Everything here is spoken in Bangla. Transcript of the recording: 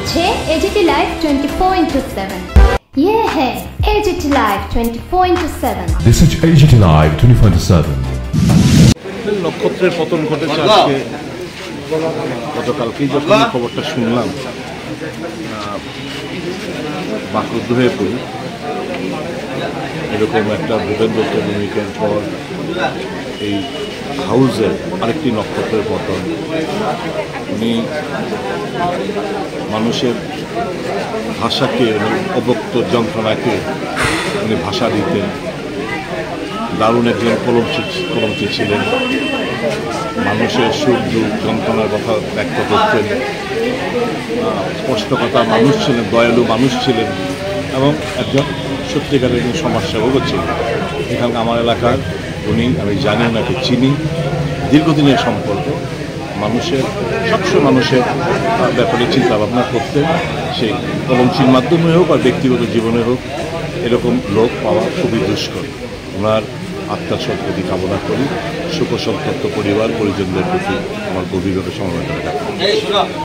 হচ্ছে এজিটি লাইভ 24/7। ये है AGT Live 24/7। This is AGT Live 24/7। নক্ষত্রের পতন ঘটেছে আজকে, গতকালকেই যখন খবরটা শুনলাম বাকরুদ্ধ হয়ে পড়ি। এরকম একটা ভূপেন্দ্র ভূমিকার পর এই হাউসের আরেকটি নক্ষত্রের পতন। উনি মানুষের ভাষাকে, অবক্ত যন্ত্রণাকে উনি ভাষা দিতেন। দারুণ একজন কলমচি ছিলেন, মানুষের সুখ দুঃখ যন্ত্রণার কথা ব্যক্ত করতেন। স্পষ্টকতা মানুষ ছিলেন, দয়ালু মানুষ ছিলেন এবং একজন সত্যিকারের একজন সমাজসেবকও ছিলেন। এখানে আমার এলাকার উনি, আমি জানি ওনাকে চিনি, দীর্ঘদিনের সম্পর্ক। মানুষের সবসময় মানুষের ব্যাপারে চিন্তা ভাবনা করতেন, সেই কলমচির মাধ্যমে হোক আর ব্যক্তিগত জীবনে হোক। এরকম লোক পাওয়া খুবই দুষ্কর। ওনার আত্মার সদ্গতি কামনা করি। শোকসন্তপ্ত পরিবার পরিজনদের প্রতি আমার গভীরভাবে সমবেদনা জ্ঞাপন।